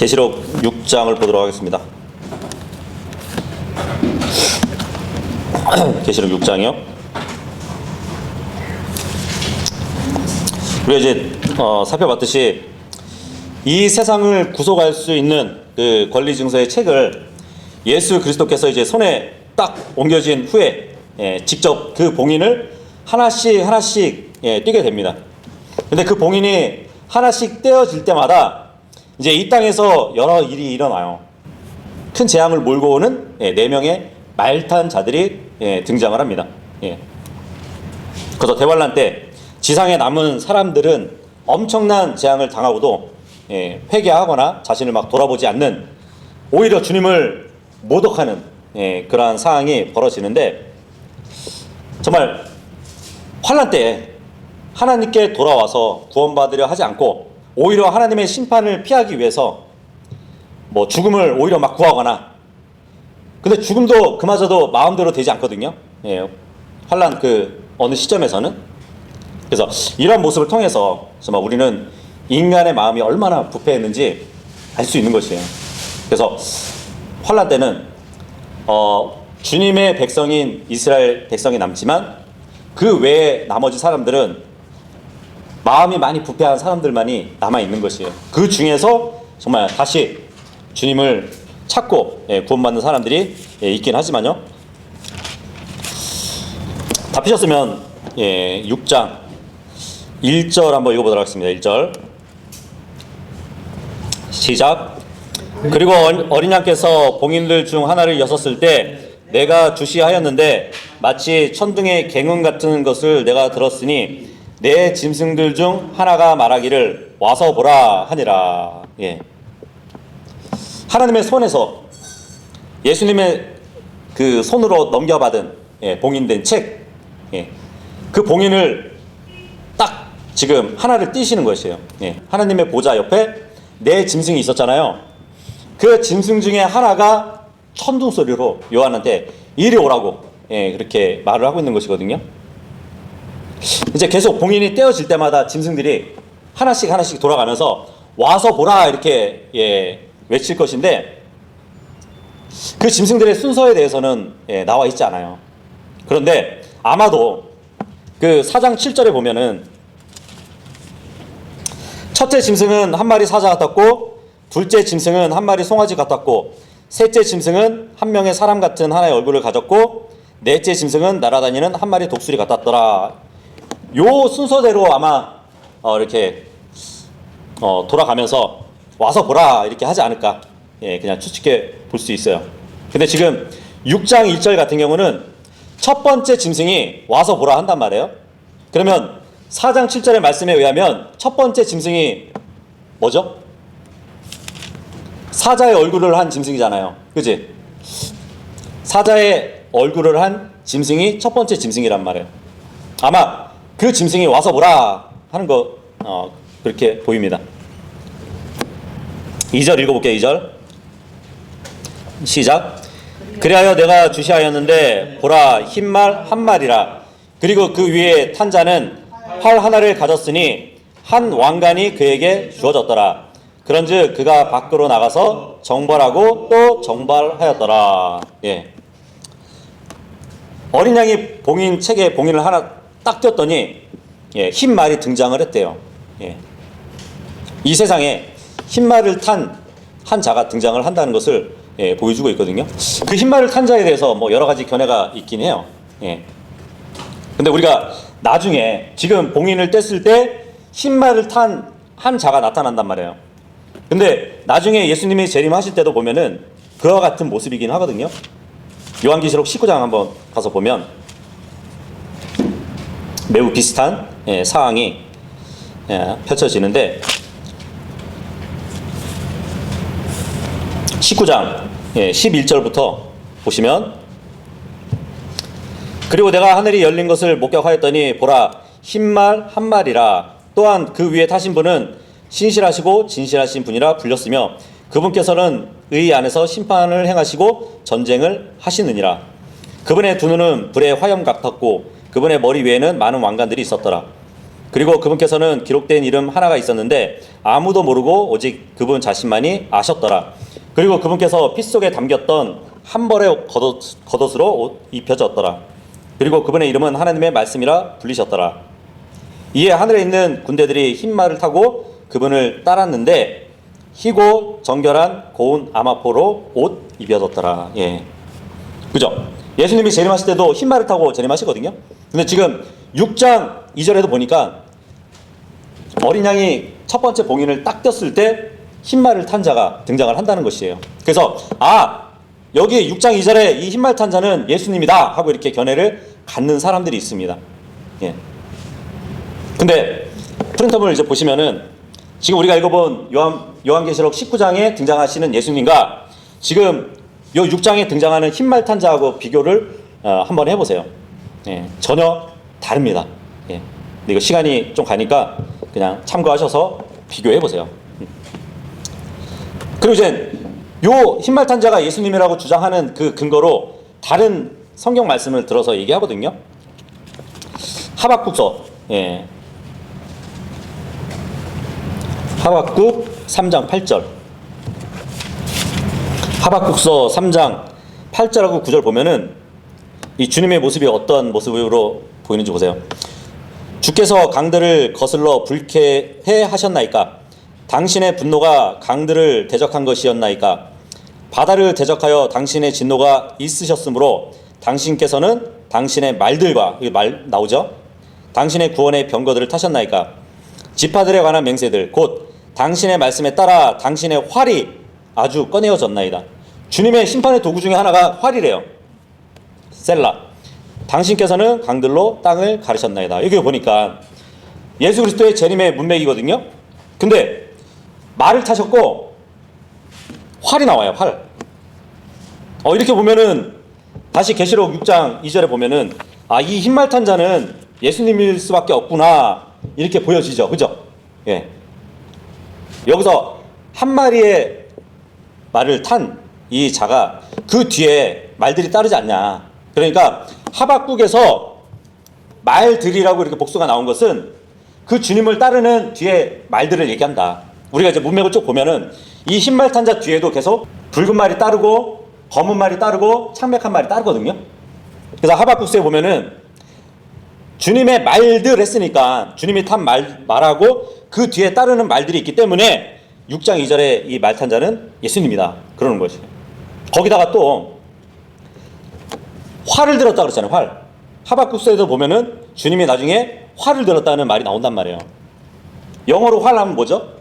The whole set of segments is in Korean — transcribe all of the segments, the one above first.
계시록 6장을 보도록 하겠습니다. 계시록 6장이요. 우리가 이제 살펴봤듯이 이 세상을 구속할 수 있는 그 권리 증서의 책을 예수 그리스도께서 이제 손에 딱 옮겨진 후에 직접 그 봉인을 하나씩 띄게 됩니다. 근데 그 봉인이 하나씩 떼어질 때마다 이제 이 땅에서 여러 일이 일어나요. 큰 재앙을 몰고 오는 4명의 말탄 자들이 등장을 합니다. 그래서 대환란 때 지상에 남은 사람들은 엄청난 재앙을 당하고도 회개하거나 자신을 막 돌아보지 않는, 오히려 주님을 모독하는 그러한 상황이 벌어지는데, 정말 환란 때 하나님께 돌아와서 구원받으려 하지 않고 오히려 하나님의 심판을 피하기 위해서 뭐 죽음을 오히려 막 구하거나, 근데 죽음도 그마저도 마음대로 되지 않거든요. 환란 그 어느 시점에서는. 그래서 이런 모습을 통해서 정말 우리는 인간의 마음이 얼마나 부패했는지 알 수 있는 것이에요. 그래서 환란 때는 주님의 백성인 이스라엘 백성이 남지만 그 외에 나머지 사람들은 마음이 많이 부패한 사람들만이 남아있는 것이에요. 그 중에서 정말 다시 주님을 찾고 구원받는 사람들이 있긴 하지만요. 다 피셨으면 6장 1절 한번 읽어보도록 하겠습니다. 1절 시작. 그리고 어린 양께서 봉인들 중 하나를 여섰을 때 내가 주시하였는데 마치 천둥의 갱음 같은 것을 내가 들었으니 내 짐승들 중 하나가 말하기를 와서 보라 하니라. 하나님의 손에서 예수님의 그 손으로 넘겨받은 봉인된 책, 그 봉인을 딱 지금 하나를 띄시는 것이에요. 하나님의 보좌 옆에 내 짐승이 있었잖아요. 그 짐승 중에 하나가 천둥 소리로 요한한테 이리 오라고 그렇게 말을 하고 있는 것이거든요. 이제 계속 봉인이 떼어질 때마다 짐승들이 하나씩 돌아가면서 와서 보라 이렇게 외칠 것인데, 그 짐승들의 순서에 대해서는 나와 있지 않아요. 그런데 아마도 그 4장 7절에 보면은 첫째 짐승은 한 마리 사자 같았고, 둘째 짐승은 한 마리 송아지 같았고, 셋째 짐승은 한 명의 사람 같은 하나의 얼굴을 가졌고, 넷째 짐승은 날아다니는 한 마리 독수리 같았더라. 요 순서대로 아마 이렇게 돌아가면서 와서 보라 이렇게 하지 않을까, 그냥 추측해 볼 수 있어요. 근데 지금 6장 1절 같은 경우는 첫 번째 짐승이 와서 보라 한단 말이에요. 그러면 4장 7절의 말씀에 의하면 첫 번째 짐승이 뭐죠? 사자의 얼굴을 한 짐승이잖아요. 그치? 사자의 얼굴을 한 짐승이 첫 번째 짐승이란 말이에요. 아마 그 짐승이 와서 보라 하는 거 그렇게 보입니다. 2절 읽어볼게요. 2절 시작. 그리하여 내가 주시하였는데 보라 흰말 한 마리라. 그리고 그 위에 탄 자는 활 하나를 가졌으니 한 왕관이 그에게 주어졌더라. 그런즉 그가 밖으로 나가서 정벌하고 또 정벌하였더라. 어린 양이 봉인 책에 봉인을 하나 딱 띄었더니 흰 말이 등장을 했대요. 이 세상에 흰 말을 탄 한 자가 등장을 한다는 것을 보여주고 있거든요. 그 흰 말을 탄 자에 대해서 뭐 여러 가지 견해가 있긴 해요. 근데 우리가 나중에 지금 봉인을 뗐을 때 흰 말을 탄 한 자가 나타난단 말이에요. 근데 나중에 예수님이 재림하실 때도 보면은 그와 같은 모습이긴 하거든요. 요한계시록 19장 한번 가서 보면 매우 비슷한 상황이 펼쳐지는데, 19장 11절부터 보시면, 그리고 내가 하늘이 열린 것을 목격하였더니 보라 흰말 한 마리라. 또한 그 위에 타신 분은 신실하시고 진실하신 분이라 불렸으며 그분께서는 의 안에서 심판을 행하시고 전쟁을 하시느니라. 그분의 두 눈은 불의 화염 같았고 그분의 머리 위에는 많은 왕관들이 있었더라. 그리고 그분께서는 기록된 이름 하나가 있었는데 아무도 모르고 오직 그분 자신만이 아셨더라. 그리고 그분께서 피 속에 담겼던 한 벌의 겉옷으로 옷 입혀졌더라. 그리고 그분의 이름은 하나님의 말씀이라 불리셨더라. 이에 하늘에 있는 군대들이 흰 말을 타고 그분을 따랐는데 희고 정결한 고운 아마포로 옷 입혀졌더라. 예, 그죠? 예수님이 재림하실 때도 흰 말을 타고 재림하시거든요. 근데 지금 6장 2절에도 보니까 어린 양이 첫 번째 봉인을 딱 떴을 때 흰말을 탄 자가 등장을 한다는 것이에요. 그래서 여기 6장 2절에 이 흰말 탄 자는 예수님이다 하고 이렇게 견해를 갖는 사람들이 있습니다. 예. 근데 프린터블 이제 보시면은 지금 우리가 읽어본 요한계시록 19장에 등장하시는 예수님과 지금 요 6장에 등장하는 흰말 탄 자하고 비교를 한번 해보세요. 예. 전혀 다릅니다. 예. 근데 이거 시간이 좀 가니까 그냥 참고하셔서 비교해보세요. 그리고 이제 요 흰말 탄 자가 예수님이라고 주장하는 그 근거로 다른 성경 말씀을 들어서 얘기하거든요. 하박국서, 예. 하박국 3장 8절. 하박국서 3장 8절하고 9절 보면은 이 주님의 모습이 어떤 모습으로 보이는지 보세요. 주께서 강들을 거슬러 불쾌해 하셨나이까? 당신의 분노가 강들을 대적한 것이었나이까? 바다를 대적하여 당신의 진노가 있으셨으므로 당신께서는 당신의 말들과, 이 말 나오죠? 당신의 구원의 병거들을 타셨나이까? 지파들에 관한 맹세들 곧 당신의 말씀에 따라 당신의 활이 아주 꺼내어졌나이다. 주님의 심판의 도구 중에 하나가 활이래요. 셀라. 당신께서는 강들로 땅을 가르셨나이다. 여기 보니까 예수 그리스도의 재림의 문맥이거든요. 근데 말을 타셨고 활이 나와요. 활. 이렇게 보면은 다시 계시록 6장 2절에 보면은 이 흰말 탄 자는 예수님일 수밖에 없구나 이렇게 보여지죠. 그죠? 예. 여기서 한 마리의 말을 탄 이 자가 그 뒤에 말들이 따르지 않냐. 그러니까 하박국에서 말들이라고 이렇게 복수가 나온 것은 그 주님을 따르는 뒤에 말들을 얘기한다. 우리가 이제 문맥을 쭉 보면은 이 흰말 탄 자 뒤에도 계속 붉은 말이 따르고 검은 말이 따르고 창백한 말이 따르거든요. 그래서 하박국서에 보면은 주님의 말들 했으니까 주님이 탄 말하고 그 뒤에 따르는 말들이 있기 때문에 6장 2절에 이 말 탄 자는 예수님이다 그러는 것이에요. 거기다가 또 활을 들었다 그랬잖아요. 활. 하박국서에도 보면은 주님이 나중에 활을 들었다는 말이 나온단 말이에요. 영어로 활 하면 뭐죠?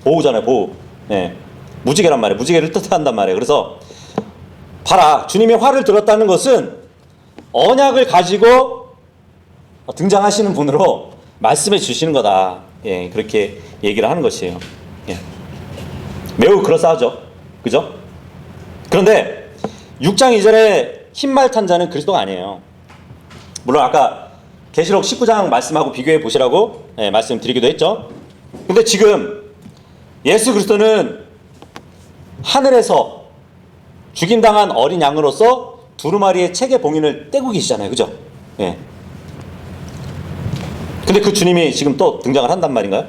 보우잖아요. 보우. 네. 무지개란 말이에요. 무지개를 뜻한단 말이에요. 그래서 봐라. 주님이 활을 들었다는 것은 언약을 가지고 등장하시는 분으로 말씀해 주시는 거다. 예, 그렇게 얘기를 하는 것이에요. 예. 매우 그럴싸하죠. 그죠? 그런데 6장 2절에 흰말 탄 자는 그리스도가 아니에요. 물론 아까 계시록 19장 말씀하고 비교해 보시라고 말씀드리기도 했죠. 근데 지금 예수 그리스도는 하늘에서 죽임당한 어린 양으로서 두루마리의 책의 봉인을 떼고 계시잖아요. 그죠? 예. 근데 그 주님이 지금 또 등장을 한단 말인가요?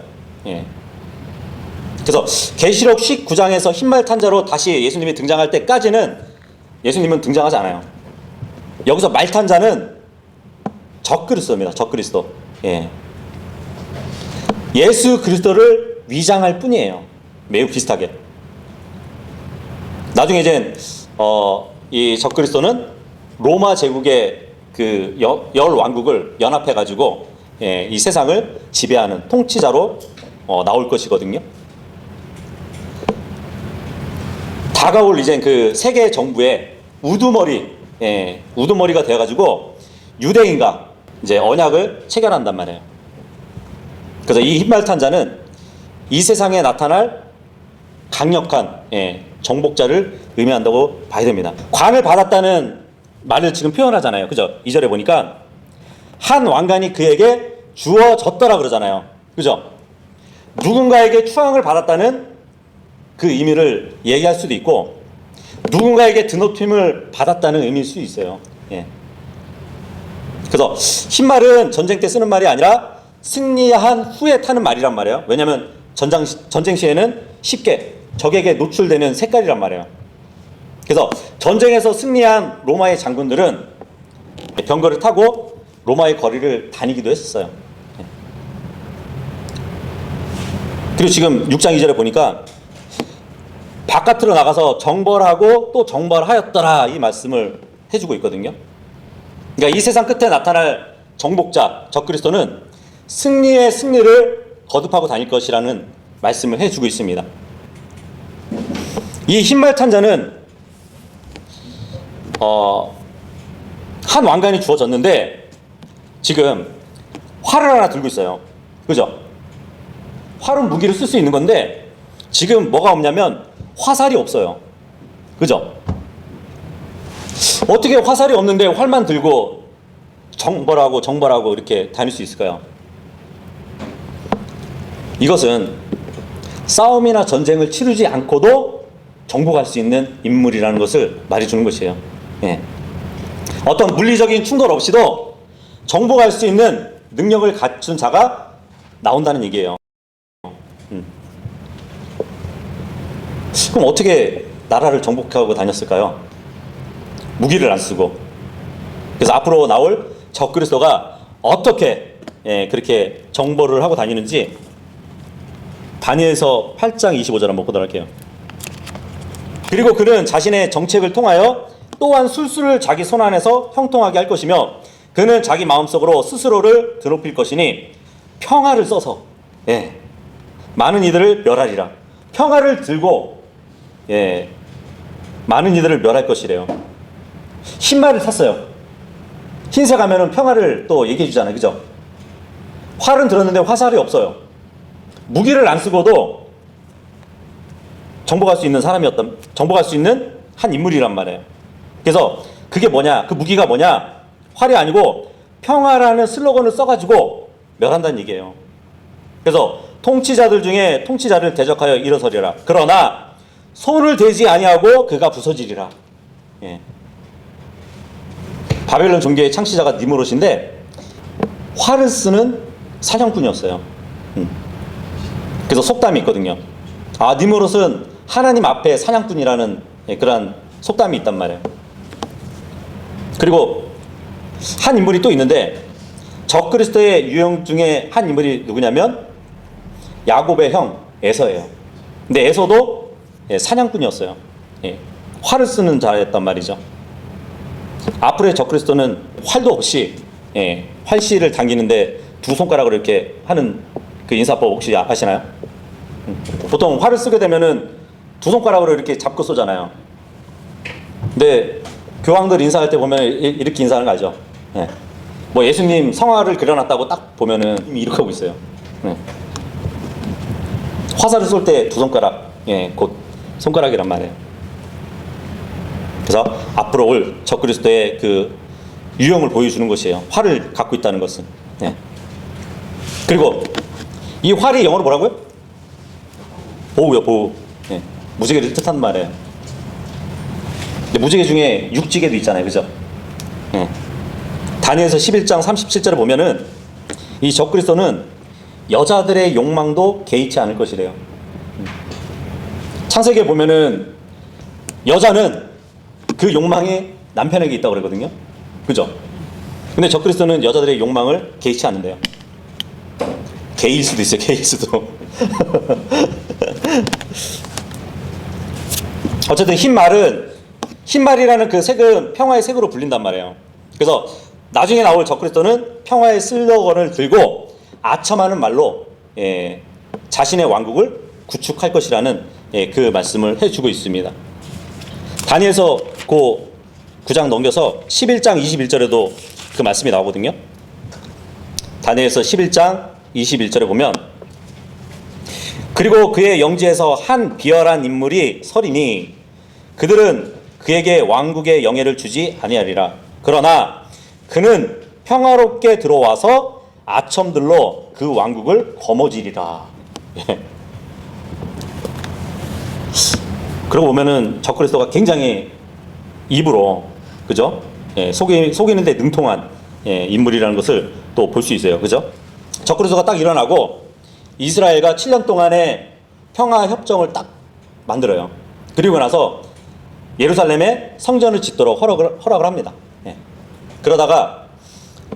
예. 그래서 계시록 19장에서 흰말 탄 자로 다시 예수님이 등장할 때까지는 예수님은 등장하지 않아요. 여기서 말 탄 자는 적그리스도입니다. 적그리스도. 예. 예수 그리스도를 위장할 뿐이에요. 매우 비슷하게. 나중에 이제 이 적그리스도는 로마 제국의 그 열 왕국을 연합해 가지고 이 세상을 지배하는 통치자로 나올 것이거든요. 다가올 이제 그 세계 정부의 우두머리가 되어가지고 유대인과 이제 언약을 체결한단 말이에요. 그래서 이 흰말 탄 자는 이 세상에 나타날 강력한 정복자를 의미한다고 봐야 됩니다. 관을 받았다는 말을 지금 표현하잖아요. 그죠? 2절에 보니까 한 왕관이 그에게 주어졌더라 그러잖아요. 그죠? 누군가에게 추앙을 받았다는 그 의미를 얘기할 수도 있고 누군가에게 드높임을 받았다는 의미일 수 있어요. 예. 그래서 흰말은 전쟁 때 쓰는 말이 아니라 승리한 후에 타는 말이란 말이에요. 왜냐하면 전쟁 시에는 쉽게 적에게 노출되는 색깔이란 말이에요. 그래서 전쟁에서 승리한 로마의 장군들은 병거를 타고 로마의 거리를 다니기도 했었어요. 그리고 지금 6장 2절에 보니까 바깥으로 나가서 정벌하고 또 정벌하였더라 이 말씀을 해주고 있거든요. 그러니까 이 세상 끝에 나타날 정복자 적그리스도는 승리의 승리를 거듭하고 다닐 것이라는 말씀을 해주고 있습니다. 이 흰말 탄자는 한 왕관이 주어졌는데 지금 활을 하나 들고 있어요. 그죠? 활은 무기를 쓸 수 있는 건데 지금 뭐가 없냐면 화살이 없어요. 그죠? 어떻게 화살이 없는데 활만 들고 정벌하고 이렇게 다닐 수 있을까요? 이것은 싸움이나 전쟁을 치르지 않고도 정복할 수 있는 인물이라는 것을 말해주는 것이에요. 예. 어떤 물리적인 충돌 없이도 정복할 수 있는 능력을 갖춘 자가 나온다는 얘기예요. 그럼 어떻게 나라를 정복하고 다녔을까요? 무기를 안 쓰고. 그래서 앞으로 나올 적그리스도가 어떻게 그렇게 정벌을 하고 다니는지 다니엘서 8장 25절 한번 보도록 할게요. 그리고 그는 자신의 정책을 통하여 또한 술수를 자기 손 안에서 형통하게 할 것이며 그는 자기 마음속으로 스스로를 드높일 것이니 평화를 써서 많은 이들을 멸하리라. 평화를 들고 많은 이들을 멸할 것이래요. 흰말을 탔어요. 흰색 하면은 평화를 또 얘기해 주잖아요. 그죠? 활은 들었는데 화살이 없어요. 무기를 안 쓰고도 정복할 수 있는 정복할 수 있는 한 인물이란 말이에요. 그래서 그게 뭐냐? 그 무기가 뭐냐? 활이 아니고 평화라는 슬로건을 써가지고 멸한다는 얘기예요. 그래서 통치자들 중에 통치자를 대적하여 일어서리라. 그러나 손을 대지 아니하고 그가 부서지리라. 바벨론 종교의 창시자가 니무롯인데 활을 쓰는 사냥꾼이었어요. 그래서 속담이 있거든요. 니무롯은 하나님 앞에 사냥꾼이라는 그런 속담이 있단 말이에요. 그리고 한 인물이 또 있는데 적그리스도의 유형 중에 한 인물이 누구냐면 야곱의 형 에서예요. 근데 에서도 사냥꾼이었어요. 활을 쓰는 자였단 말이죠. 앞으로의 적그리스도는 활도 없이 활씨를 당기는데 두 손가락으로 이렇게 하는 그 인사법 혹시 아시나요? 보통 활을 쓰게 되면은 두 손가락으로 이렇게 잡고 쏘잖아요. 근데 교황들 인사할 때 보면 이렇게 인사하는 거 알죠? 뭐 예수님 성화를 그려놨다고 딱 보면은 이렇게 하고 있어요. 화살을 쏠 때 두 손가락, 곧 손가락이란 말이에요. 그래서 앞으로 올 적그리스도의 그 유형을 보여주는 것이에요. 활을 갖고 있다는 것은. 그리고 이 활이 영어로 뭐라고요? 보우요, 보우. 무지개를 뜻하는 말이에요. 근데 무지개 중에 육지개도 있잖아요, 그죠? 다니엘서 11장 37절에 보면은 이 적그리스도는 여자들의 욕망도 개의치 않을 것이래요. 창세기에 보면은 여자는 그 욕망이 남편에게 있다고 그러거든요. 그죠? 근데 적그리스도는 여자들의 욕망을 개의치 않는데요. 개일 수도 있어요. 개일 수도. 어쨌든 흰말이라는 그 색은 평화의 색으로 불린단 말이에요. 그래서 나중에 나올 적그리스도는 평화의 슬로건을 들고 아첨하는 말로 자신의 왕국을 구축할 것이라는 그 말씀을 해주고 있습니다. 다니엘서 그 9장 넘겨서 11장 21절에도 그 말씀이 나오거든요. 다니엘서 11장 21절에 보면 그리고 그의 영지에서 한 비열한 인물이 서리니 그들은 그에게 왕국의 영예를 주지 아니하리라. 그러나 그는 평화롭게 들어와서 아첨들로 그 왕국을 거머쥐리라. 그러고 보면은 적그리스도가 굉장히 입으로 그죠? 속이는데 능통한 인물이라는 것을 또 볼 수 있어요. 그죠? 적그리스도가 딱 일어나고 이스라엘과 7년 동안의 평화 협정을 딱 만들어요. 그리고 나서 예루살렘에 성전을 짓도록 허락을 합니다. 예. 그러다가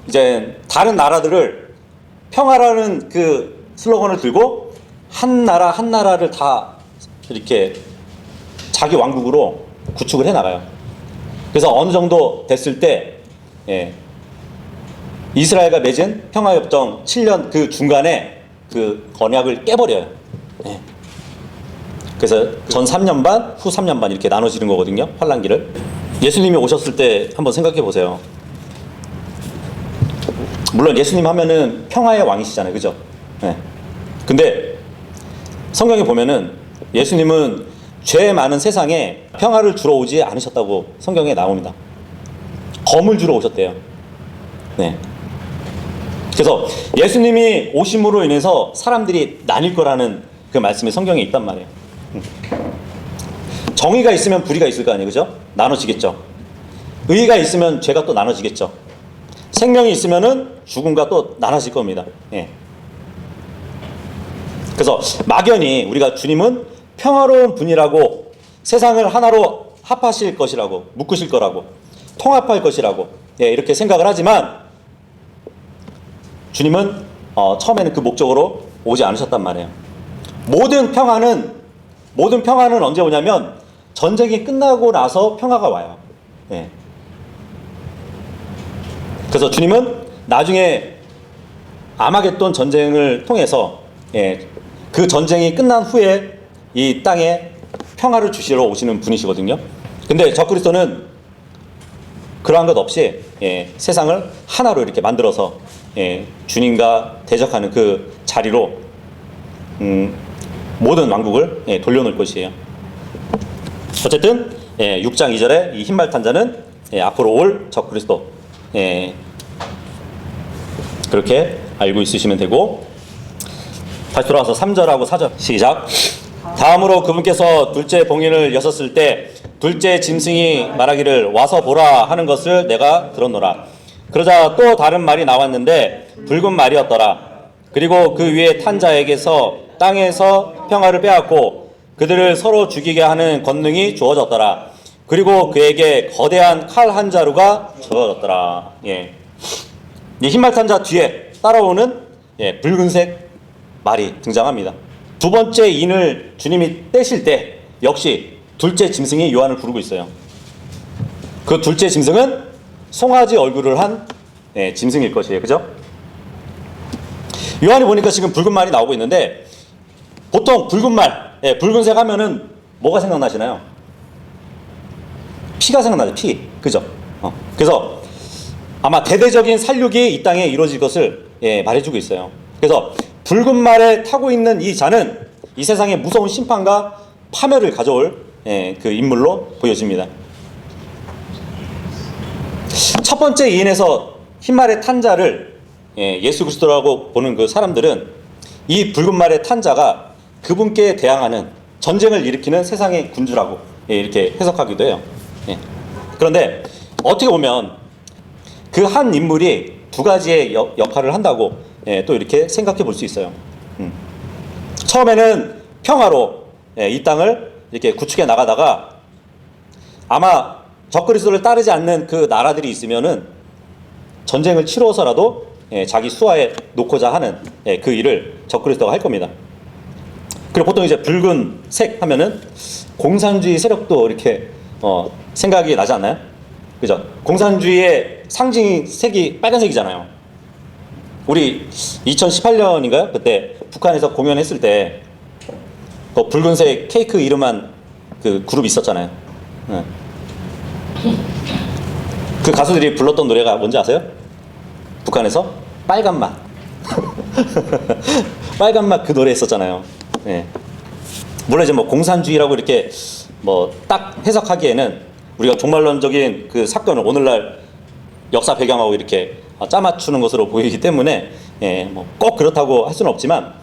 이제 다른 나라들을 평화라는 그 슬로건을 들고 한 나라 한 나라를 다 이렇게 자기 왕국으로 구축을 해 나가요. 그래서 어느 정도 됐을 때 이스라엘과 맺은 평화협정 7년 그 중간에 그 언약을 깨버려요. 예. 그래서 전 3년 반, 후 3년 반 이렇게 나눠지는 거거든요. 환란기를. 예수님이 오셨을 때 한번 생각해 보세요. 물론 예수님 하면은 평화의 왕이시잖아요. 그죠? 예. 근데 성경에 보면은 예수님은 죄 많은 세상에 평화를 주러 오지 않으셨다고 성경에 나옵니다. 검을 주러 오셨대요. 네. 그래서 예수님이 오심으로 인해서 사람들이 나뉠 거라는 그 말씀이 성경에 있단 말이에요. 정의가 있으면 불의가 있을 거 아니에요. 그죠? 나눠지겠죠. 의가 있으면 죄가 또 나눠지겠죠. 생명이 있으면은 죽음과 또 나눠질 겁니다. 예. 그래서 막연히 우리가 주님은 평화로운 분이라고, 세상을 하나로 합하실 것이라고, 묶으실 거라고, 통합할 것이라고, 예, 이렇게 생각을 하지만 주님은 처음에는 그 목적으로 오지 않으셨단 말이에요. 모든 평화는 언제 오냐면 전쟁이 끝나고 나서 평화가 와요. 예. 그래서 주님은 나중에 아마겟돈 전쟁을 통해서, 예, 그 전쟁이 끝난 후에 이 땅에 평화를 주시러 오시는 분이시거든요. 근데 적그리스도는 그러한 것 없이, 예, 세상을 하나로 이렇게 만들어서, 예, 주님과 대적하는 그 자리로 모든 왕국을, 예, 돌려놓을 것이에요. 어쨌든, 예, 6장 2절에 이 흰말 탄 자는, 예, 앞으로 올 적그리스도, 예, 그렇게 알고 있으시면 되고, 다시 돌아와서 3절하고 4절 시작. 다음으로 그분께서 둘째 봉인을 여셨을 때 둘째 짐승이 말하기를 와서 보라 하는 것을 내가 들었노라. 그러자 또 다른 말이 나왔는데 붉은 말이었더라. 그리고 그 위에 탄 자에게서 땅에서 평화를 빼앗고 그들을 서로 죽이게 하는 권능이 주어졌더라. 그리고 그에게 거대한 칼 한 자루가 주어졌더라. 예. 이 흰말 탄 자 뒤에 따라오는, 예, 붉은색 말이 등장합니다. 두 번째 인을 주님이 떼실 때 역시 둘째 짐승이 요한을 부르고 있어요. 그 둘째 짐승은 송아지 얼굴을 한, 예, 짐승일 것이에요. 그죠? 요한이 보니까 지금 붉은 말이 나오고 있는데 보통 붉은 말, 예, 붉은색 하면은 뭐가 생각나시나요? 피가 생각나죠. 피. 그죠? 그래서 아마 대대적인 살육이 이 땅에 이루어질 것을, 예, 말해주고 있어요. 그래서 붉은 말에 타고 있는 이 자는 이 세상의 무서운 심판과 파멸을 가져올, 예, 그 인물로 보여집니다. 첫 번째 이인에서 흰말의 탄 자를, 예, 예수 그리스도라고 보는 그 사람들은 이 붉은 말의 탄 자가 그분께 대항하는, 전쟁을 일으키는 세상의 군주라고, 예, 이렇게 해석하기도 해요. 예. 그런데 어떻게 보면 그 한 인물이 두 가지의 역할을 한다고, 예, 또 이렇게 생각해 볼 수 있어요. 처음에는 평화로, 예, 이 땅을 이렇게 구축해 나가다가 아마 적그리스도를 따르지 않는 그 나라들이 있으면은 전쟁을 치러서라도, 예, 자기 수하에 놓고자 하는, 예, 그 일을 적그리스도가 할 겁니다. 그리고 보통 이제 붉은색 하면은 공산주의 세력도 이렇게 생각이 나지 않나요? 그죠? 공산주의의 상징 색이 빨간색이잖아요. 우리 2018년인가요? 그때 북한에서 공연했을 때 그 붉은색 케이크 이름한 그 그룹이 있었잖아요. 네. 그 가수들이 불렀던 노래가 뭔지 아세요? 북한에서 빨간 맛. 빨간 맛 그 노래 했었잖아요. 네. 물론 이제 뭐 공산주의라고 이렇게 뭐 딱 해석하기에는 우리가 종말론적인 그 사건을 오늘날 역사 배경하고 이렇게 짜맞추는 것으로 보이기 때문에, 예, 뭐 꼭 그렇다고 할 수는 없지만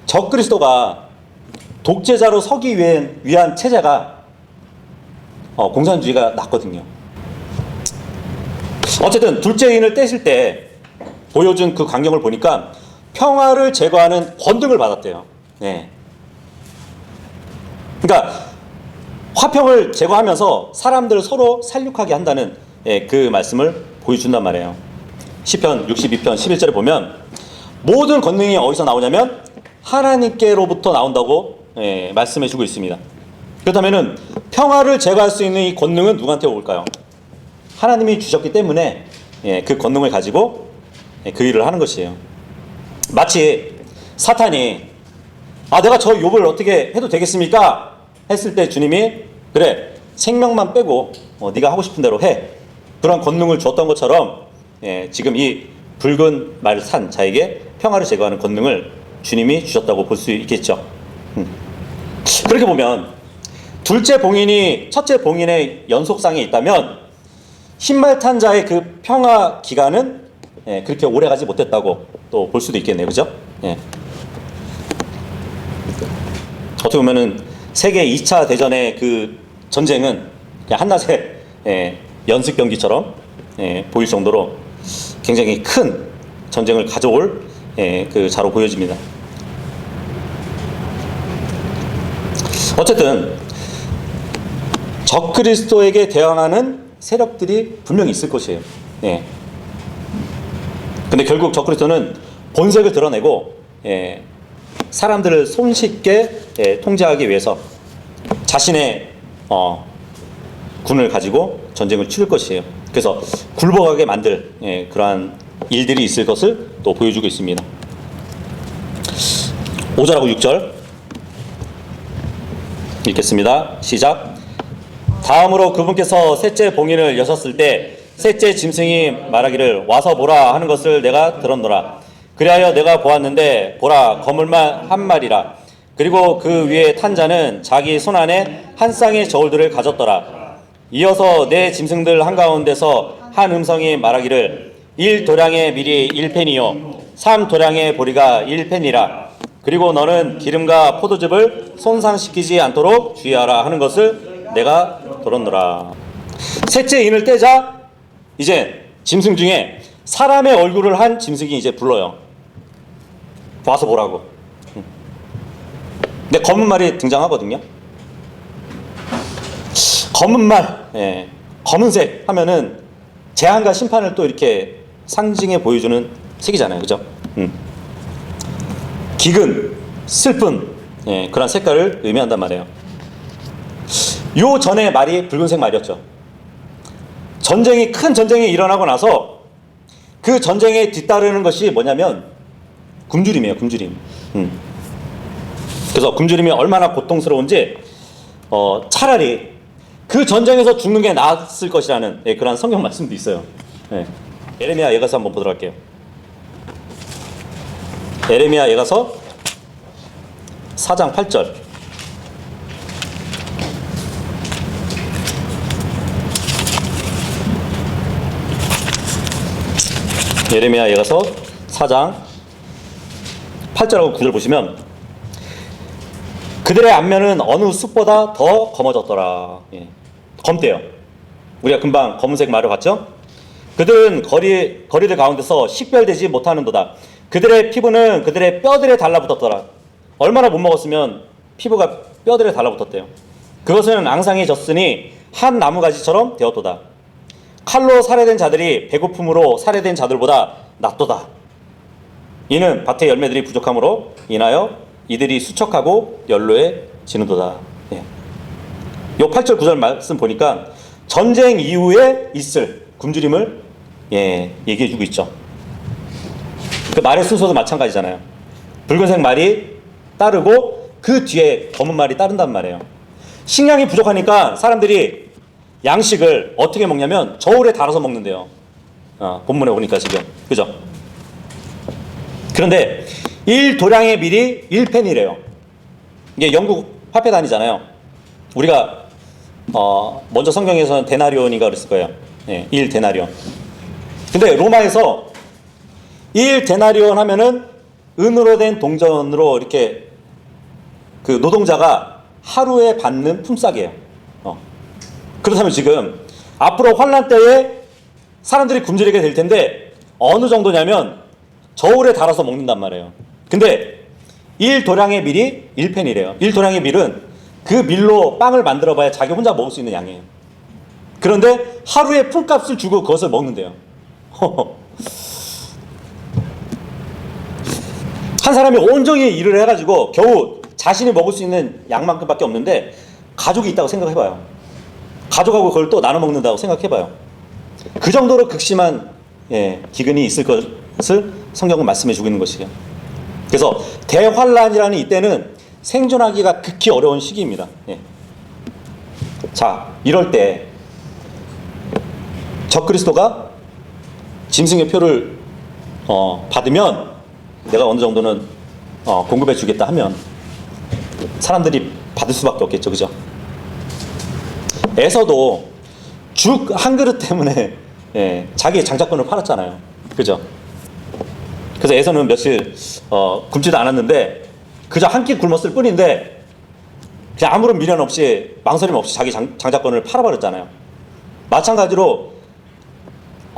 적그리스도가 독재자로 서기 위한 체제가 공산주의가 낫거든요. 어쨌든 둘째 인을 떼실 때 보여준 그 광경을 보니까 평화를 제거하는 권능을 받았대요. 네. 그러니까 화평을 제거하면서 사람들을 서로 살육하게 한다는 그 말씀을 보여준단 말이에요. 시편 62편 11절에 보면 모든 권능이 어디서 나오냐면 하나님께로부터 나온다고 말씀해주고 있습니다. 그렇다면 평화를 제거할 수 있는 이 권능은 누구한테 올까요? 하나님이 주셨기 때문에 그 권능을 가지고 그 일을 하는 것이에요. 마치 사탄이 내가 저 욥을 어떻게 해도 되겠습니까? 했을 때 주님이 그래 생명만 빼고 네가 하고 싶은 대로 해, 그런 권능을 주었던 것처럼 지금 이 붉은 말을 산 자에게 평화를 제거하는 권능을 주님이 주셨다고 볼 수 있겠죠. 그렇게 보면 둘째 봉인이 첫째 봉인의 연속상에 있다면 흰말 탄 자의 그 평화 기간은 그렇게 오래 가지 못했다고 또 볼 수도 있겠네요. 그죠? 어떻게 보면은 세계 2차 대전의 그 전쟁은 그냥 한낮에 연습 경기처럼 보일 정도로 굉장히 큰 전쟁을 가져올 그 자로 보여집니다. 어쨌든 적그리스도에게 대항하는 세력들이 분명히 있을 것이에요. 근데 결국 적그리스도는 본색을 드러내고 사람들을 손쉽게 통제하기 위해서 자신의 군을 가지고 전쟁을 치를 것이에요. 그래서 굴복하게 만들 그러한 일들이 있을 것을 또 보여주고 있습니다. 5절하고 6절 읽겠습니다. 시작. 다음으로 그분께서 셋째 봉인을 여셨을 때 셋째 짐승이 말하기를 와서 보라 하는 것을 내가 들었노라. 그리하여 내가 보았는데 보라 거물만 한 마리라. 그리고 그 위에 탄 자는 자기 손 안에 한 쌍의 저울들을 가졌더라. 이어서 네 짐승들 한가운데서 한 음성이 말하기를 1도량의 밀이 1펜이요 3도량의 보리가 1펜이라. 그리고 너는 기름과 포도즙을 손상시키지 않도록 주의하라 하는 것을 내가 들었노라. 셋째 인을 떼자 이제 짐승 중에 사람의 얼굴을 한 짐승이 이제 불러요. 와서 보라고. 근데 검은 말이 등장하거든요. 검은 말, 검은색 하면은 재앙과 심판을 또 이렇게 상징해 보여주는 색이잖아요. 그죠? 기근, 슬픔, 그런 색깔을 의미한단 말이에요. 요 전에 말이 붉은색 말이었죠. 큰 전쟁이 일어나고 나서 그 전쟁에 뒤따르는 것이 뭐냐면 굶주림이에요. 굶주림. 그래서 굶주림이 얼마나 고통스러운지 차라리 그 전쟁에서 죽는 게 나았을 것이라는 그런 성경 말씀도 있어요. 에레미야 예가서 한번 보도록 할게요. 에레미야 예가서 4장 8절. 에레미야 예가서 4장 8절하고 9절 보시면 그들의 안면은 어느 숲보다 더 검어졌더라. 검대요. 우리가 금방 검은색 말을 봤죠? 그들은 거리들 가운데서 식별되지 못하는도다. 그들의 피부는 그들의 뼈들에 달라붙었더라. 얼마나 못 먹었으면 피부가 뼈들에 달라붙었대요. 그것은 앙상이 졌으니 한 나무가지처럼 되었도다. 칼로 살해된 자들이 배고픔으로 살해된 자들보다 낫도다. 이는 밭의 열매들이 부족함으로 인하여 이들이 수척하고 연로해지는도다. 요 8절 9절 말씀 보니까 전쟁 이후에 있을 굶주림을 얘기해주고 있죠. 그 말의 순서도 마찬가지잖아요. 붉은색 말이 따르고 그 뒤에 검은 말이 따른단 말이에요. 식량이 부족하니까 사람들이 양식을 어떻게 먹냐면 저울에 달아서 먹는데요. 본문에 보니까 지금 그죠? 그런데 1도량의 밀이 1펜이래요. 이게 영국 화폐 단위잖아요. 우리가 먼저 성경에서는 데나리온인가 그랬을 거예요. 1데나리온. 근데 로마에서 1데나리온 하면은 은으로 된 동전으로 이렇게 그 노동자가 하루에 받는 품삯이에요. 그렇다면 지금 앞으로 환란 때에 사람들이 굶주리게 될 텐데 어느 정도냐면 저울에 달아서 먹는단 말이에요. 근데 1도량의 밀이 1펜이래요. 1도량의 밀은 그 밀로 빵을 만들어봐야 자기 혼자 먹을 수 있는 양이에요. 그런데 하루에 품값을 주고 그것을 먹는데요. 한 사람이 온종일 일을 해가지고 겨우 자신이 먹을 수 있는 양만큼밖에 없는데 가족이 있다고 생각해봐요. 가족하고 그걸 또 나눠 먹는다고 생각해봐요. 그 정도로 극심한 기근이 있을 것을 성경은 말씀해주고 있는 것이에요. 그래서 대환란이라는 이때는 생존하기가 극히 어려운 시기입니다. 자, 이럴 때 적그리스도가 짐승의 표를 받으면 내가 어느 정도는 공급해 주겠다 하면 사람들이 받을 수밖에 없겠죠. 그죠? 에서도 죽 한 그릇 때문에 자기의 장자권을 팔았잖아요. 그죠? 그래서 에서는 며칠 굶지도 않았는데 그저 한 끼 굶었을 뿐인데 그냥 아무런 미련 없이 망설임 없이 자기 장자권을 팔아버렸잖아요. 마찬가지로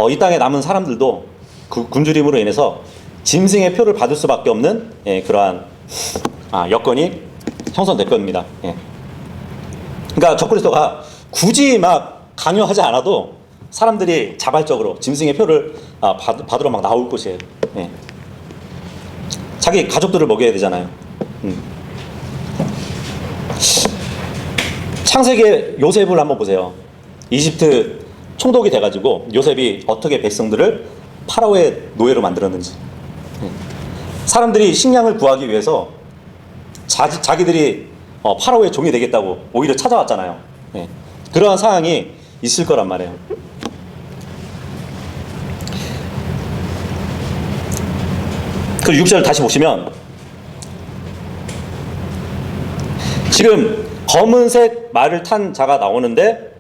이 땅에 남은 사람들도 그 굶주림으로 인해서 짐승의 표를 받을 수밖에 없는 그러한 여건이 형성될 겁니다. 그러니까 적그리스도가 굳이 막 강요하지 않아도 사람들이 자발적으로 짐승의 표를 받으러 막 나올 것이에요. 자기 가족들을 먹여야 되잖아요. 창세기의 요셉을 한번 보세요. 이집트 총독이 돼가지고 요셉이 어떻게 백성들을 파라오의 노예로 만들었는지. 사람들이 식량을 구하기 위해서 자기들이 파라오의 종이 되겠다고 오히려 찾아왔잖아요. 그러한 상황이 있을 거란 말이에요. 그리고 6절 다시 보시면 지금 검은색 말을 탄 자가 나오는데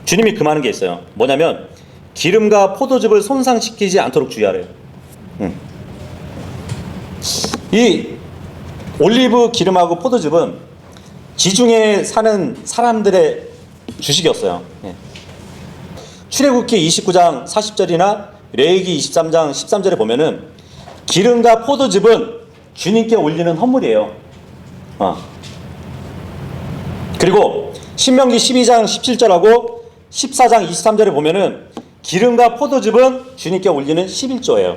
주님이 금하는 게 있어요. 뭐냐면 기름과 포도즙을 손상시키지 않도록 주의하래요. 이 올리브 기름하고 포도즙은 지중해에 사는 사람들의 주식이었어요. 출애굽기 29장 40절이나 레위기 23장 13절에 보면은 기름과 포도즙은 주님께 올리는 헌물이에요. 그리고 신명기 12장 17절하고 14장 23절에 보면은 기름과 포도즙은 주님께 올리는 11조예요.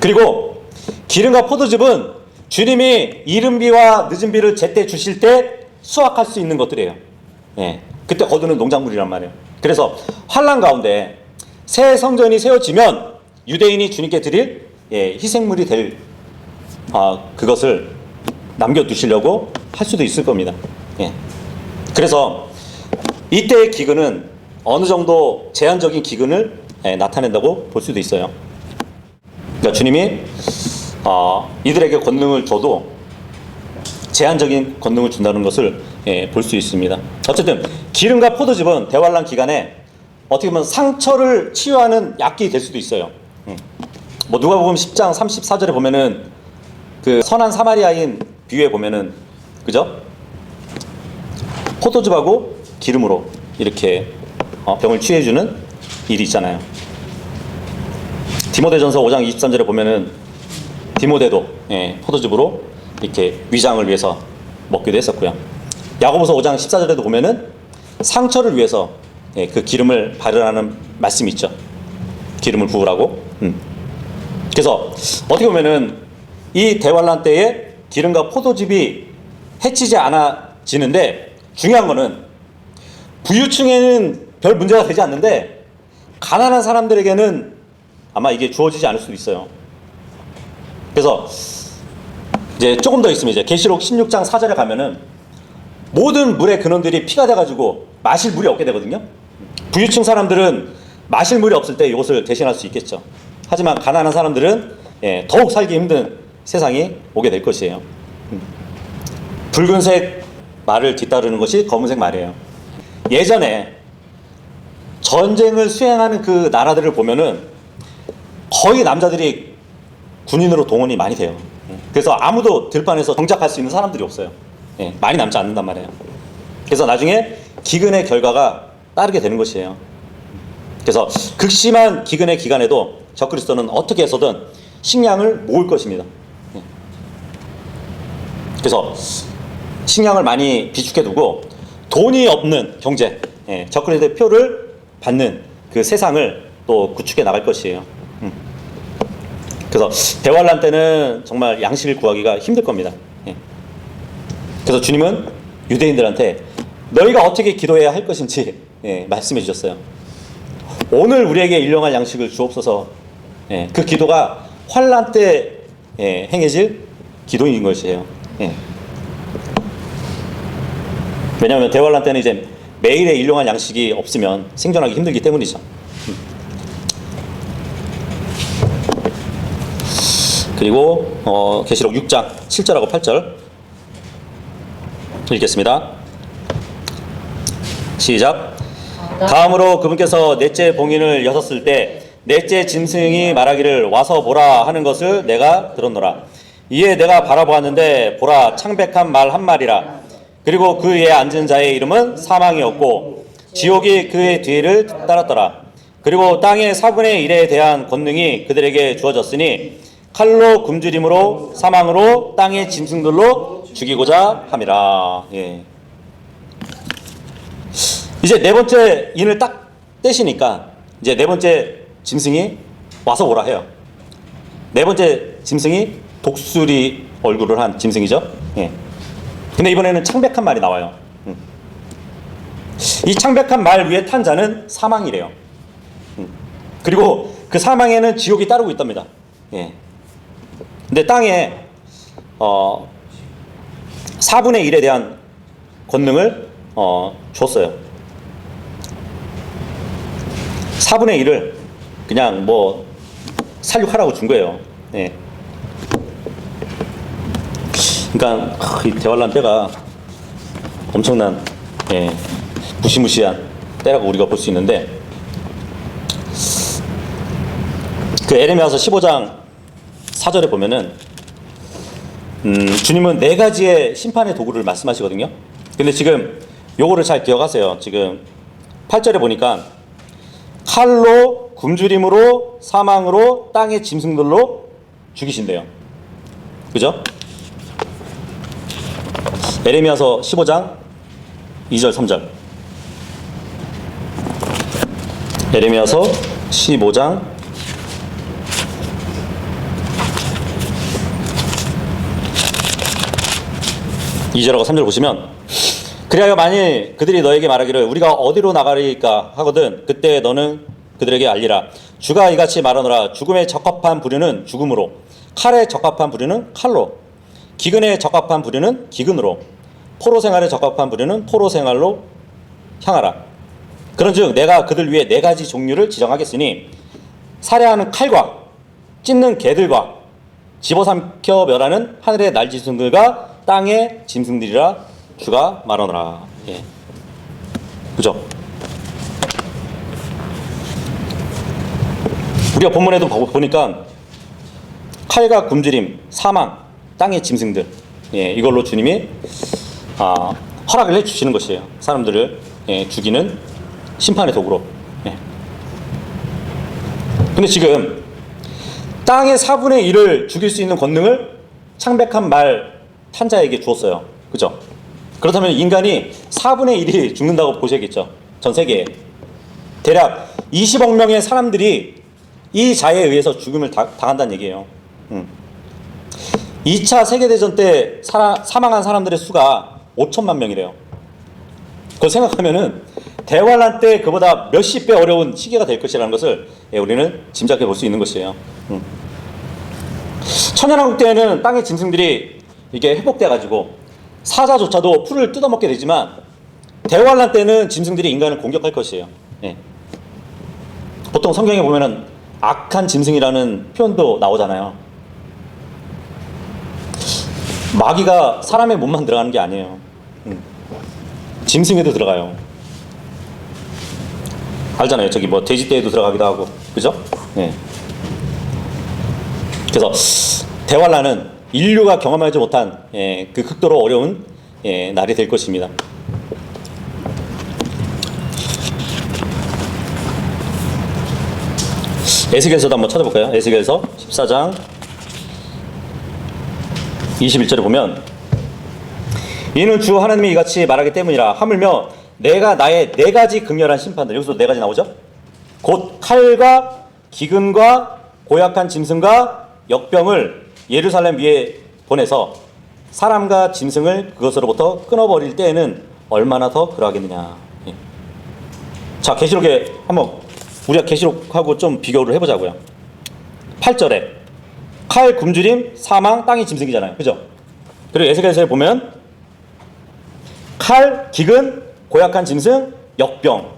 그리고 기름과 포도즙은 주님이 이른비와 늦은비를 제때 주실 때 수확할 수 있는 것들이에요. 그때 거두는 농작물이란 말이에요. 그래서 환난 가운데 새 성전이 세워지면 유대인이 주님께 드릴 희생물이 될 그것을 남겨두시려고 할 수도 있을 겁니다. 그래서 이때의 기근은 어느 정도 제한적인 기근을 나타낸다고 볼 수도 있어요. 그러니까 주님이 이들에게 권능을 줘도 제한적인 권능을 준다는 것을 볼 수 있습니다. 어쨌든 기름과 포도즙은 대환란 기간에 어떻게 보면 상처를 치유하는 약이 될 수도 있어요. 뭐 누가복음 10장 34절에 보면은 그 선한 사마리아인 비유에 보면은 그죠? 포도즙하고 기름으로 이렇게 병을 치유해주는 일이 있잖아요. 디모데전서 5장 23절에 보면은 디모데도 포도즙으로 이렇게 위장을 위해서 먹기도 했었고요. 야고보서 5장 14절에도 보면은 상처를 위해서 그 기름을 바르라는 말씀이 있죠. 기름을 부으라고. 그래서 어떻게 보면은 이 대환란 때에 기름과 포도즙이 해치지 않아지는데 중요한 거는 부유층에는 별 문제가 되지 않는데 가난한 사람들에게는 아마 이게 주어지지 않을 수도 있어요. 그래서 이제 조금 더 있으면 이제 계시록 16장 4절에 가면은 모든 물의 근원들이 피가 돼가지고 마실 물이 없게 되거든요. 부유층 사람들은 마실 물이 없을 때 이것을 대신할 수 있겠죠. 하지만 가난한 사람들은 더욱 살기 힘든 세상이 오게 될 것이에요. 붉은색 말을 뒤따르는 것이 검은색 말이에요. 예전에 전쟁을 수행하는 그 나라들을 보면은 거의 남자들이 군인으로 동원이 많이 돼요. 그래서 아무도 들판에서 정착할 수 있는 사람들이 없어요. 많이 남지 않는단 말이에요. 그래서 나중에 기근의 결과가 따르게 되는 것이에요. 그래서 극심한 기근의 기간에도 적그리스도는 어떻게 해서든 식량을 모을 것입니다. 예. 그래서 식량을 많이 비축해두고 돈이 없는 경제, 예, 적그리스도의 표를 받는 그 세상을 또 구축해 나갈 것이에요. 그래서 대환란 때는 정말 양식을 구하기가 힘들 겁니다. 예. 그래서 주님은 유대인들한테 너희가 어떻게 기도해야 할 것인지, 예, 말씀해 주셨어요. 오늘 우리에게 일용할 양식을 주옵소서. 예, 그 기도가 환란 때, 예, 행해질 기도인 것이에요. 예. 왜냐하면 대환란 때는 이제 매일의 일용할 양식이 없으면 생존하기 힘들기 때문이죠. 그리고 계시록 6장 7절하고 8절 읽겠습니다. 시작. 다음으로 그분께서 넷째 봉인을 여셨을 때 넷째 짐승이 말하기를 와서 보라 하는 것을 내가 들었노라. 이에 내가 바라보았는데 보라 창백한 말 한 마리라. 그리고 그 위에 앉은 자의 이름은 사망이었고 지옥이 그의 뒤를 따랐더라. 그리고 땅의 4분의 1에 대한 권능이 그들에게 주어졌으니 칼로 굶주림으로 사망으로 땅의 짐승들로 죽이고자 함이라. 예. 이제 네 번째 인을 딱 떼시니까 이제 네 번째 짐승이 와서 오라 해요. 네 번째 짐승이 독수리 얼굴을 한 짐승이죠. 예. 근데 이번에는 창백한 말이 나와요. 이 창백한 말 위에 탄 자는 사망이래요. 그리고 그 사망에는 지옥이 따르고 있답니다. 예. 근데 땅에 4분의 1에 대한 권능을 줬어요. 4분의 1을 그냥 뭐 살육하라고 준 거예요. 예. 그러니까 이 대환란 때가 엄청난, 예, 무시무시한 때라고 우리가 볼 수 있는데, 그 에레미야서 15장 4절에 보면은 주님은 네 가지의 심판의 도구를 말씀하시거든요. 근데 지금 요거를 잘 기억하세요. 지금 8절에 보니까 칼로 굶주림으로 사망으로 땅의 짐승들로 죽이신대요. 그죠? 에레미야서 15장 2절 3절. 에레미야서 15장 2절하고 3절 보시면, 그리하여 만일 그들이 너에게 말하기를 우리가 어디로 나가리까 하거든 그때 너는 그들에게 알리라. 주가 이같이 말하노라. 죽음에 적합한 부류는 죽음으로, 칼에 적합한 부류는 칼로, 기근에 적합한 부류는 기근으로, 포로 생활에 적합한 부류는 포로 생활로 향하라. 그런즉 내가 그들 위에 네 가지 종류를 지정하겠으니 살해하는 칼과 찢는 개들과 집어삼켜 멸하는 하늘의 날짐승들과 땅의 짐승들이라 주가 말하노라. 예. 그죠? 우리가 본문에도 보니까 칼과 굶주림, 사망, 땅의 짐승들, 예, 이걸로 주님이 허락을 해주시는 것이에요. 사람들을, 예, 죽이는 심판의 도구로. 예. 근데 지금 땅의 4분의 1을 죽일 수 있는 권능을 창백한 말 탄자에게 주었어요. 그죠? 그렇다면 인간이 4분의 1이 죽는다고 보셔야겠죠. 전 세계에. 대략 20억 명의 사람들이 이 자에 의해서 죽음을 당한다는 얘기예요. 2차 세계대전 때 사망한 사람들의 수가 5천만 명이래요. 그걸 생각하면은 대환란 때 그보다 몇십 배 어려운 시기가 될 것이라는 것을, 예, 우리는 짐작해 볼 수 있는 것이에요. 천연왕국 때에는 땅의 짐승들이 이게 회복돼 가지고 사자조차도 풀을 뜯어먹게 되지만 대환란 때는 짐승들이 인간을 공격할 것이에요. 예. 보통 성경에 보면은 악한 짐승이라는 표현도 나오잖아요. 마귀가 사람의 몸만 들어가는 게 아니에요. 짐승에도 들어가요. 알잖아요. 저기 뭐 돼지떼에도 들어가기도 하고, 그죠? 예. 그래서 대환란은 인류가 경험하지 못한, 예, 그 극도로 어려운, 예, 날이 될 것입니다. 에스겔서도 한번 찾아볼까요? 에스겔서 14장 21절에 보면 이는 주 하나님이 이같이 말하기 때문이라 하물며 내가 나의 네 가지 극렬한 심판들, 여기서 네 가지 나오죠? 곧 칼과 기근과 고약한 짐승과 역병을 예루살렘 위에 보내서 사람과 짐승을 그것으로부터 끊어버릴 때에는 얼마나 더 그러하겠느냐. 예. 자, 계시록에 한번 우리가 계시록하고 좀 비교를 해보자고요. 8절에 칼, 굶주림, 사망, 땅의 짐승이잖아요. 그죠? 그리고 에스겔서에 보면 칼, 기근, 고약한 짐승, 역병.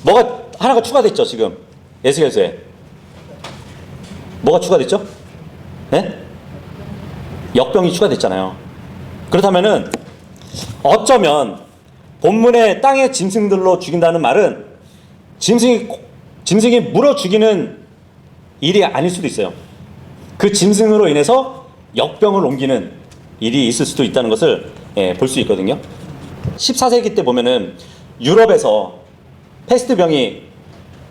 뭐가 하나가 추가됐죠, 지금. 에스겔서에. 뭐가 추가됐죠? 네? 역병이 추가됐잖아요. 그렇다면은 어쩌면 본문의 땅의 짐승들로 죽인다는 말은 짐승이 물어 죽이는 일이 아닐 수도 있어요. 그 짐승으로 인해서 역병을 옮기는 일이 있을 수도 있다는 것을 볼 수 있거든요. 14세기 때 보면은 유럽에서 패스트병이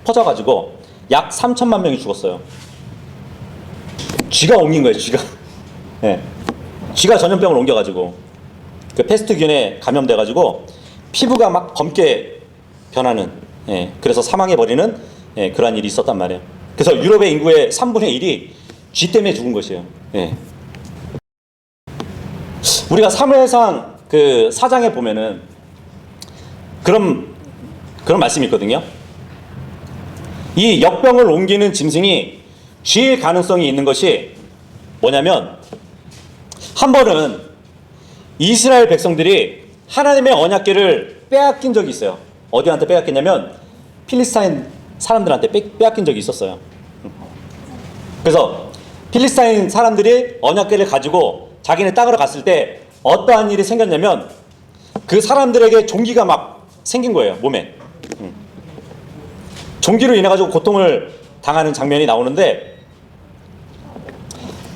퍼져가지고 약 3천만 명이 죽었어요. 쥐가 옮긴 거예요, 쥐가. 예. 쥐가 전염병을 옮겨가지고 그 패스트균에 감염돼가지고 피부가 막 검게 변하는, 그래서 사망해버리는 그러한 일이 있었단 말이에요. 그래서 유럽의 인구의 3분의 1이 쥐 때문에 죽은 것이에요. 우리가 사무엘상 그 4장에 보면은 그런 말씀이 있거든요. 이 역병을 옮기는 짐승이 쥐일 가능성이 있는 것이 뭐냐면, 한 번은 이스라엘 백성들이 하나님의 언약궤를 빼앗긴 적이 있어요. 어디한테 빼앗겼냐면 필리스타인 사람들한테 빼앗긴 적이 있었어요. 그래서 필리스타인 사람들이 언약궤를 가지고 자기네 땅으로 갔을 때 어떠한 일이 생겼냐면 그 사람들에게 종기가 막 생긴 거예요, 몸에. 종기로 인해 가지고 고통을 당하는 장면이 나오는데,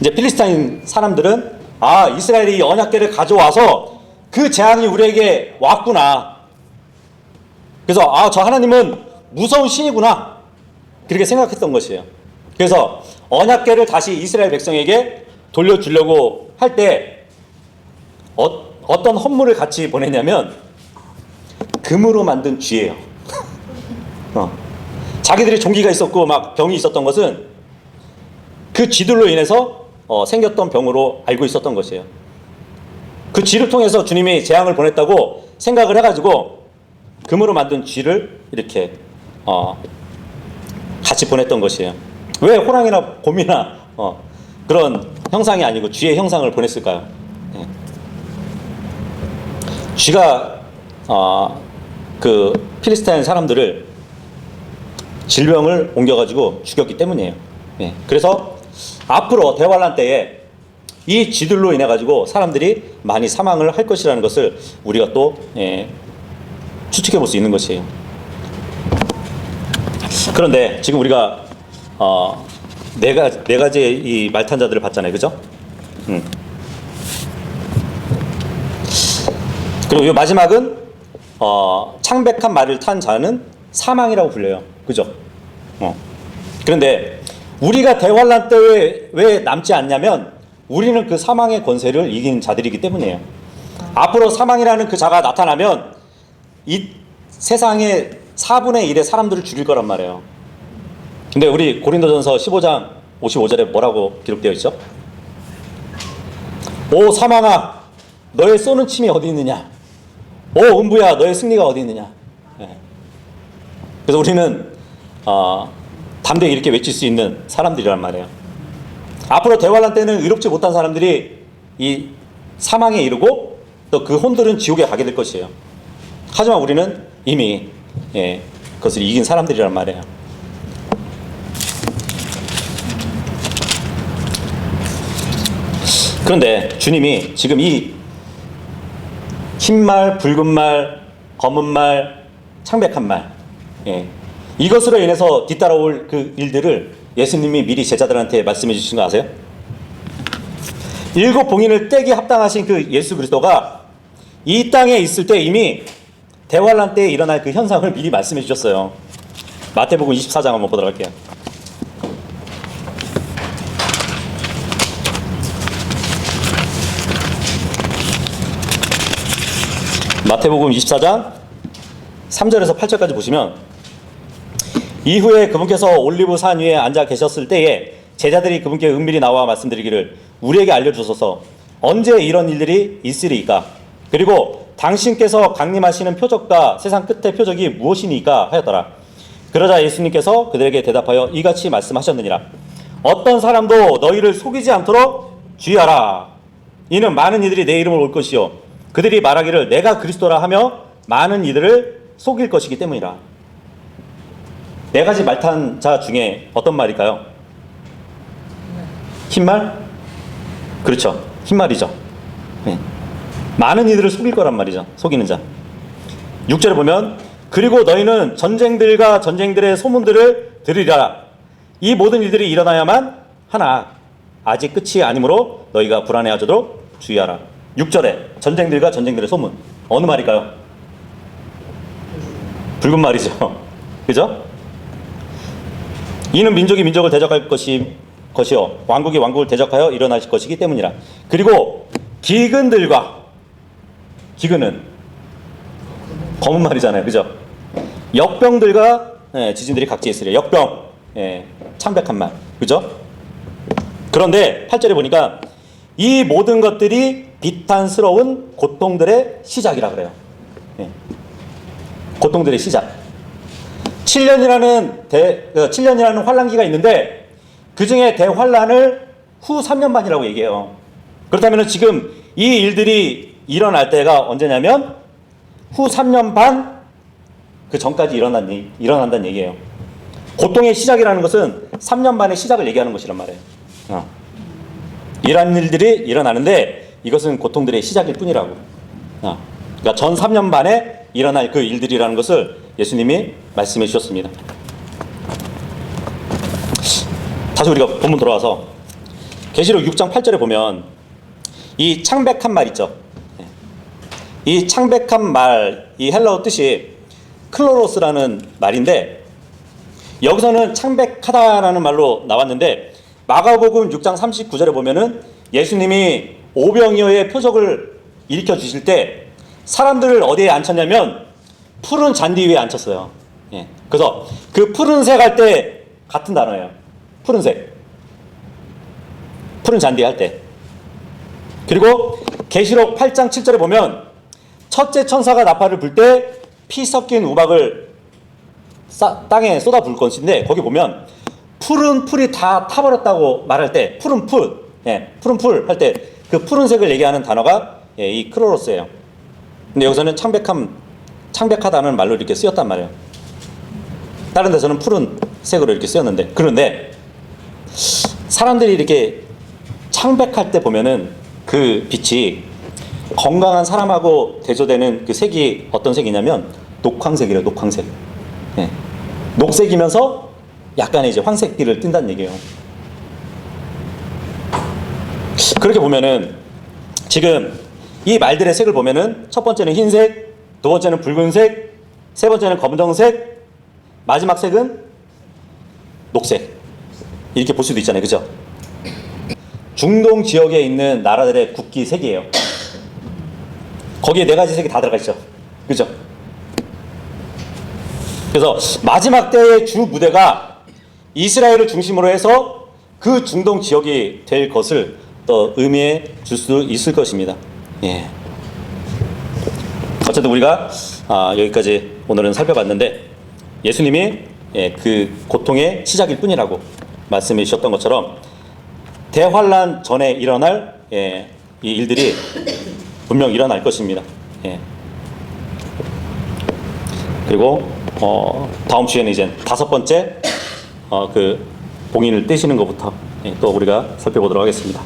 이제 필리스타인 사람들은 이스라엘이 언약궤를 가져와서 그 재앙이 우리에게 왔구나. 그래서 저 하나님은 무서운 신이구나. 그렇게 생각했던 것이에요. 그래서 언약궤를 다시 이스라엘 백성에게 돌려주려고 할 때 어떤 헌물을 같이 보냈냐면 금으로 만든 쥐예요. 자기들이 종기가 있었고 막 병이 있었던 것은 그 쥐들로 인해서 생겼던 병으로 알고 있었던 것이에요. 그 쥐를 통해서 주님이 재앙을 보냈다고 생각을 해가지고 금으로 만든 쥐를 이렇게 같이 보냈던 것이에요. 왜 호랑이나 곰이나 그런 형상이 아니고 쥐의 형상을 보냈을까요? 쥐가 그 필리스타인 사람들을 질병을 옮겨가지고 죽였기 때문이에요. 그래서 앞으로 대환란 때에 이 쥐들로 인해 가지고 사람들이 많이 사망을 할 것이라는 것을 우리가 또 추측해 볼 수 있는 것이에요. 그런데 지금 우리가 네 가지의 이 말탄자들을 봤잖아요, 그죠? 그리고 이 마지막은 창백한 말을 탄 자는 사망이라고 불려요, 그죠? 그런데 우리가 대환란 때 왜 남지 않냐면 우리는 그 사망의 권세를 이긴 자들이기 때문이에요. 앞으로 사망이라는 그 자가 나타나면 이 세상의 4분의 1의 사람들을 죽일 거란 말이에요. 근데 우리 고린도전서 15장 55절에 뭐라고 기록되어 있죠? 오 사망아, 너의 쏘는 침이 어디 있느냐? 오 음부야, 너의 승리가 어디 있느냐? 그래서 우리는 담대히 이렇게 외칠 수 있는 사람들이란 말이에요. 앞으로 대환란 때는 의롭지 못한 사람들이 이 사망에 이르고 또 그 혼들은 지옥에 가게 될 것이에요. 하지만 우리는 이미 그것을 이긴 사람들이란 말이에요. 그런데 주님이 지금 이 흰말, 붉은 말, 검은 말, 창백한 말, 이것으로 인해서 뒤따라올 그 일들을 예수님이 미리 제자들한테 말씀해 주신 거 아세요? 7 봉인을 떼기 합당하신 그 예수 그리스도가 이 땅에 있을 때 이미 대환란 때에 일어날 그 현상을 미리 말씀해 주셨어요. 마태복음 24장 한번 보도록 할게요. 마태복음 24장 3절에서 8절까지 보시면, 이후에 그분께서 올리브 산 위에 앉아 계셨을 때에 제자들이 그분께 은밀히 나와 말씀드리기를 우리에게 알려주소서, 언제 이런 일들이 있으리이까? 그리고 당신께서 강림하시는 표적과 세상 끝의 표적이 무엇이니까 하였더라. 그러자 예수님께서 그들에게 대답하여 이같이 말씀하셨느니라. 어떤 사람도 너희를 속이지 않도록 주의하라. 이는 많은 이들이 내 이름으로 올 것이요 그들이 말하기를 내가 그리스도라 하며 많은 이들을 속일 것이기 때문이라. 네 가지 말탄 자 중에 어떤 말일까요? 흰말? 그렇죠. 흰말이죠. 네. 많은 이들을 속일 거란 말이죠. 속이는 자. 6절에 보면 그리고 너희는 전쟁들과 전쟁들의 소문들을 들으리라. 이 모든 일들이 일어나야만 하나 아직 끝이 아니므로 너희가 불안해하도록 주의하라. 6절에 전쟁들과 전쟁들의 소문. 어느 말일까요? 붉은 말이죠. 그죠? 이는 민족이 민족을 대적할 것이요 왕국이 왕국을 대적하여 일어나실 것이기 때문이라. 그리고 기근들과, 기근은 검은 말이잖아요. 그죠? 역병들과 지진들이 각지 있으리라. 역병, 창백한 말. 그죠? 그런데 8절에 보니까 이 모든 것들이 비탄스러운 고통들의 시작이라 그래요. 고통들의 시작. 7년이라는 환란기가 있는데 그 중에 대환란을 후 3년 반이라고 얘기해요. 그렇다면 지금 이 일들이 일어날 때가 언제냐면 후 3년 반 그 전까지 일어난다는 얘기예요. 고통의 시작이라는 것은 3년 반의 시작을 얘기하는 것이란 말이에요. 이런 일들이 일어나는데 이것은 고통들의 시작일 뿐이라고. 그러니까 전 3년 반에 일어날 그 일들이라는 것을 예수님이 말씀해 주셨습니다. 다시 우리가 본문 돌아와서 계시록 6장 8절에 보면 이 창백한 말 있죠. 이 창백한 말, 이 헬라어 뜻이 클로로스라는 말인데 여기서는 창백하다라는 말로 나왔는데 마가복음 6장 39절에 보면은 예수님이 오병이어의 표적을 일으켜 주실 때 사람들을 어디에 앉혔냐면 푸른 잔디 위에 앉혔어요. 그래서 그 푸른색 할 때 같은 단어예요. 푸른색. 푸른 잔디 할 때. 그리고 계시록 8장 7절에 보면 첫째 천사가 나팔을 불 때 피 섞인 우박을 땅에 쏟아 부을 것인데 거기 보면 푸른 풀이 다 타버렸다고 말할 때 푸른 풀, 푸른 풀 할 때 그 푸른색을 얘기하는 단어가 이 크로로스예요. 근데 여기서는 창백하다는 말로 이렇게 쓰였단 말이에요. 다른 데서는 푸른 색으로 이렇게 쓰였는데, 그런데 사람들이 이렇게 창백할 때 보면은 그 빛이 건강한 사람하고 대조되는 그 색이 어떤 색이냐면 녹황색이래요. 녹황색. 녹색이면서 약간의 이제 황색기를 띈다는 얘기예요. 그렇게 보면은 지금 이 말들의 색을 보면은 첫 번째는 흰색, 두 번째는 붉은색, 세 번째는 검정색, 마지막 색은 녹색. 이렇게 볼 수도 있잖아요. 그죠? 중동 지역에 있는 나라들의 국기 색이에요. 거기에 네 가지 색이 다 들어가 있죠. 그죠? 그래서 마지막 때의 주 무대가 이스라엘을 중심으로 해서 그 중동 지역이 될 것을 또 의미해 줄 수 있을 것입니다. 어쨌든 우리가 여기까지 오늘은 살펴봤는데 예수님이 그 고통의 시작일 뿐이라고 말씀해 주셨던 것처럼 대환란 전에 일어날 이 일들이 분명 일어날 것입니다. 그리고 다음 주에는 이제 5번째 그 봉인을 떼시는 것부터 또 우리가 살펴보도록 하겠습니다.